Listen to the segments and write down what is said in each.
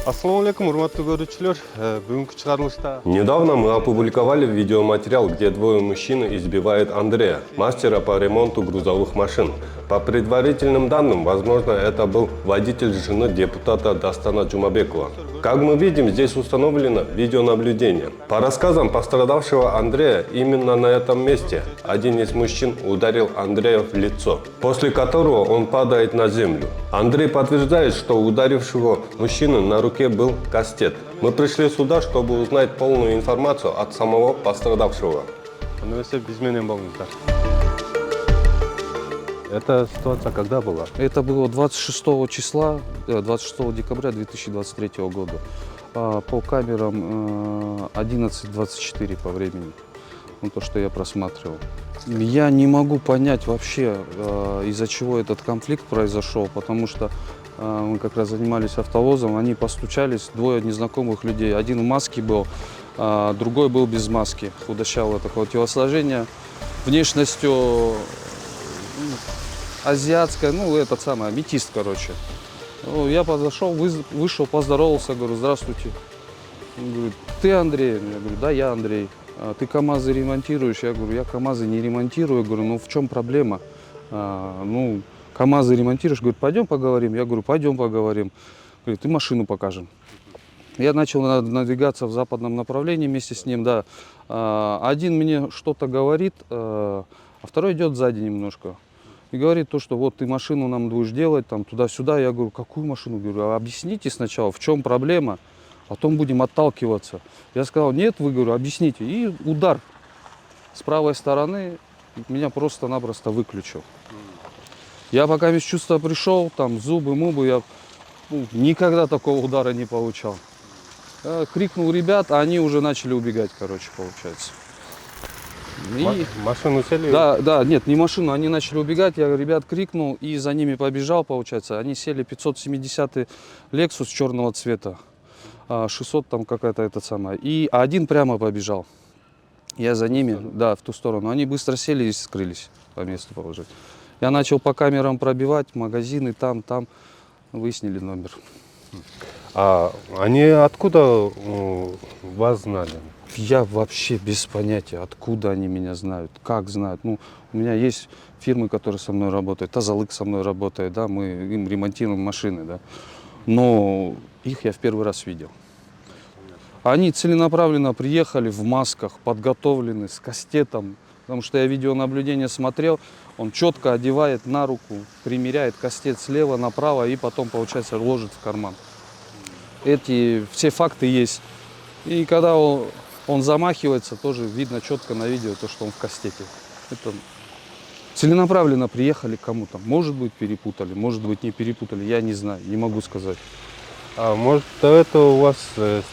Ассаламу алейкум, урматтуу көрүүчүлөр. Бүгүнкү чыгарылышта Недавно мы опубликовали видеоматериал, где двое мужчин избивают Андрея, мастера по ремонту грузовых машин. По предварительным данным, возможно, это был водитель жены депутата Дастана Джумабекова. Как мы видим, здесь установлено видеонаблюдение. По рассказам пострадавшего Андрея, именно на этом месте один из мужчин ударил Андрея в лицо, после которого он падает на землю. Андрей подтверждает, что у ударившего мужчины на руке был кастет. Мы пришли сюда, чтобы узнать полную информацию от самого пострадавшего. Эта ситуация когда была? Это было 26 числа, 26 декабря 2023 года. По камерам 11:24 по времени. Ну, то, что я просматривал. Я не могу понять вообще, из-за чего этот конфликт произошел, потому что мы как раз занимались автовозом, они постучались, двое незнакомых людей. Один в маске был, другой был без маски. Худощавое такое телосложение, внешностью азиатская, ну, этот самый, аметист, короче. Ну, я подошел, вышел, поздоровался, говорю, здравствуйте. Он говорит, ты Андрей? Я говорю, да, я Андрей. Ты КамАЗы ремонтируешь? Я говорю, я КамАЗы не ремонтирую. Я говорю, ну в чем проблема? Ну, КамАЗы ремонтируешь? Говорит, пойдем поговорим. Я говорю, пойдем поговорим. Говорит, ты машину покажем. Я начал надвигаться в западном направлении вместе с ним, да. Один мне что-то говорит, а второй идет сзади немножко. И говорит то, что вот ты машину нам будешь делать, там туда-сюда. Я говорю, какую машину? Говорю, объясните сначала, в чем проблема, потом будем отталкиваться. Я сказал, нет, вы, говорю, объясните. И удар с правой стороны меня просто-напросто выключил. Я пока без чувства пришел, там зубы-мубы, я никогда такого удара не получал. Я крикнул ребят, а они уже начали убегать, короче, получается. И... Машину сели? Да, нет, не машину, они начали убегать, я ребят крикнул и за ними побежал, получается. Они сели 570-й Lexus черного цвета, 600 там какая-то эта самая, и один прямо побежал. Я за ними, да, в ту сторону. Они быстро сели и скрылись по месту положить. Я начал по камерам пробивать, магазины там, выяснили номер. А они откуда вас знали? Я вообще без понятия, откуда они меня знают, как знают. Ну, у меня есть фирмы, которые со мной работают, Тазалык со мной работает, да, мы им ремонтируем машины, да. Но их я в первый раз видел. Они целенаправленно приехали в масках, подготовлены, с кастетом, потому что я видеонаблюдение смотрел, он четко одевает на руку, примеряет кастет слева направо и потом, получается, ложит в карман. Эти все факты есть. И когда он замахивается, тоже видно четко на видео, то, что он в кастете. Это целенаправленно приехали к кому-то. Может быть, перепутали, может быть, не перепутали, я не знаю, не могу сказать. А может, до этого у вас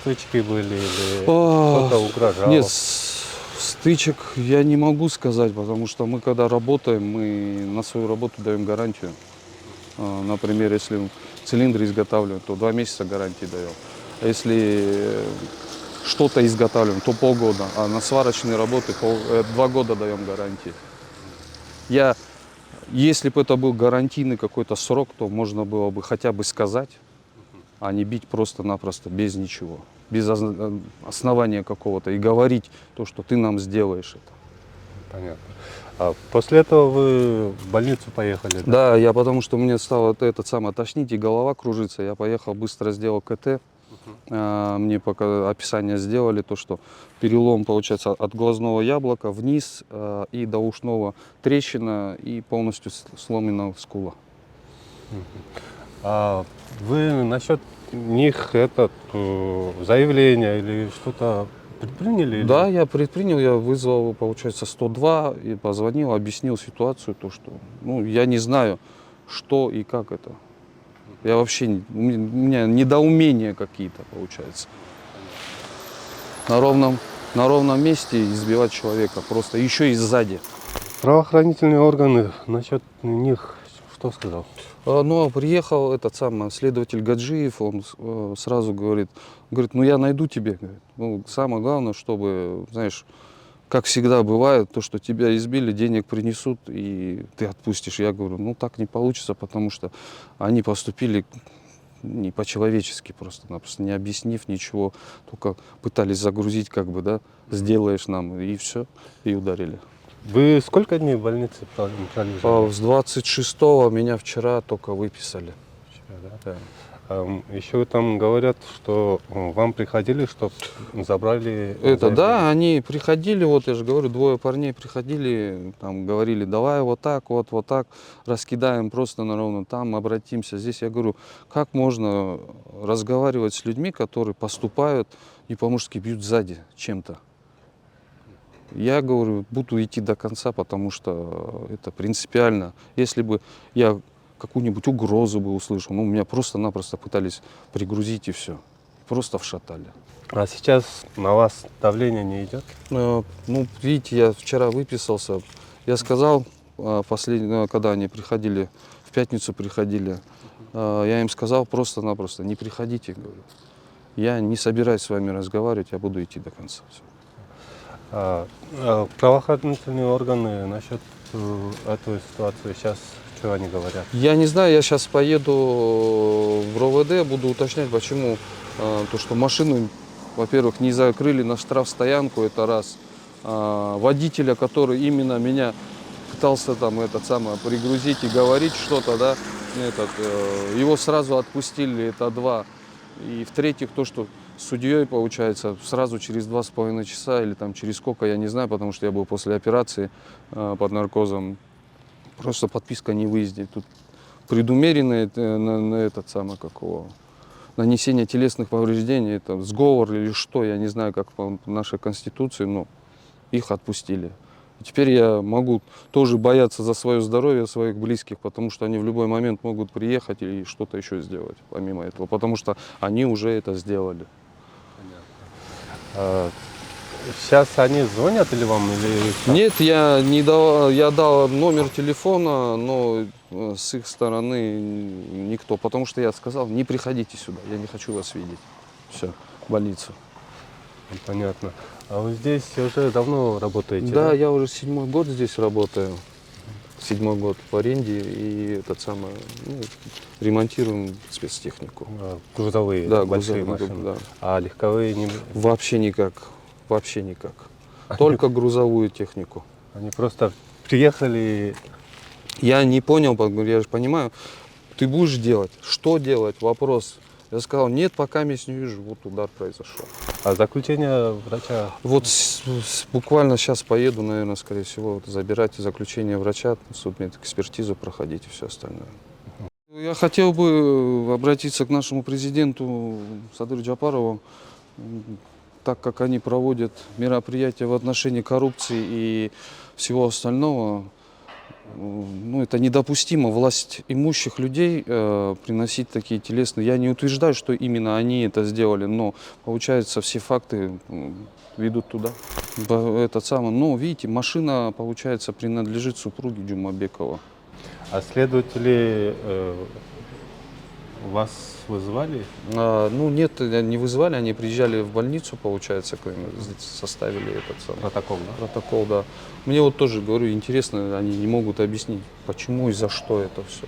стычки были или кто-то угрожал? Нет, стычек я не могу сказать, потому что мы, когда работаем, мы на свою работу даем гарантию. Например, если цилиндры изготавливаем, то 2 месяца гарантии даем. А если что-то изготавливаем, то полгода, а на сварочные работы 2 года даем гарантии. Если бы это был гарантийный какой-то срок, то можно было бы хотя бы сказать, а не бить просто-напросто без ничего, без основания какого-то и говорить то, что ты нам сделаешь это. Понятно. А после этого вы в больницу поехали? Да, я потому что мне стало тошнить и голова кружится, я поехал, быстро сделал КТ. Мне пока описание сделали, то что перелом, получается, от глазного яблока вниз и до ушного трещина и полностью сломана скула. А вы насчет них заявление или что-то предприняли? Да, я предпринял, я вызвал, получается, 102 и позвонил, объяснил ситуацию, то что, ну, я не знаю, что и как это. Я вообще, у меня недоумения какие-то, получается. На ровном месте избивать человека, просто еще и сзади. Правоохранительные органы насчет них что сказал? Ну, приехал этот самый следователь Гаджиев, он сразу говорит, ну я найду тебе. Ну, самое главное, чтобы, знаешь, как всегда бывает, то, что тебя избили, денег принесут и ты отпустишь. Я говорю, ну так не получится, потому что они поступили не по-человечески просто-напросто, не объяснив ничего, только пытались загрузить, как бы, да, сделаешь нам, и все, и ударили. Вы сколько дней в больнице пролежали? С 26-го меня вчера только выписали. Да. Еще там говорят, что вам приходили, чтобы забрали... Это, заявление. да, они приходили, вот я же говорю, двое парней приходили, там говорили, давай вот так, раскидаем просто на ровно, там обратимся. Здесь я говорю, как можно разговаривать с людьми, которые поступают и по-мужски бьют сзади чем-то. Я говорю, буду идти до конца, потому что это принципиально. Если бы я какую-нибудь угрозу бы услышал, ну, меня просто-напросто пытались пригрузить и все. Просто вшатали. А сейчас на вас давление не идет? Ну, видите, я вчера выписался. Я сказал, когда они приходили, в пятницу приходили, я им сказал просто-напросто, не приходите, говорю. Я не собираюсь с вами разговаривать, я буду идти до конца. Всё. Правоохранительные органы насчет этой ситуации сейчас что они говорят? Я не знаю, я сейчас поеду в РОВД, буду уточнять, почему. То, что машину, во-первых, не закрыли на штрафстоянку, это раз. Водителя, который именно меня пытался там пригрузить и говорить что-то, да, его сразу отпустили, это два. И в-третьих, то, что с судьей, получается, сразу через 2,5 часа или там через сколько, я не знаю, потому что я был после операции под наркозом. Просто подписка о невыезде. Тут предумеренное нанесение телесных повреждений, это сговор или что, я не знаю, как по нашей конституции, но их отпустили. И теперь я могу тоже бояться за свое здоровье, своих близких, потому что они в любой момент могут приехать и что-то еще сделать помимо этого, потому что они уже это сделали. Сейчас они звонят или вам? Или... Нет, я дал номер телефона, но с их стороны никто, потому что я сказал, не приходите сюда, я не хочу вас видеть. Все, в больницу. Понятно. А вы здесь уже давно работаете? Да, я уже 7-й год здесь работаю. 7-й год в аренде и ремонтируем спецтехнику. Грузовые, Да, большие грузовые, машины. да. А легковые не... Вообще никак. Только грузовую технику. Они просто приехали... Я не понял, я же понимаю, ты будешь делать, что делать, вопрос. Я сказал, нет, пока я не вижу, вот удар произошел. А заключение врача? Вот буквально сейчас поеду, наверное, скорее всего, забирать заключение врача, судмедэкспертизу проходить и все остальное. Я хотел бы обратиться к нашему президенту Садыру Джапарову, так как они проводят мероприятия в отношении коррупции и всего остального. Это недопустимо власть имущих людей приносить такие телесные. Я не утверждаю, что именно они это сделали, но получается все факты ведут туда. Видите, машина, получается, принадлежит супруге Джумабекова. А следователи вас вызывали? Нет, не вызывали, они приезжали в больницу, получается, составили Протокол, да? Протокол, да. Мне вот тоже, говорю, интересно, они не могут объяснить, почему и за что это все.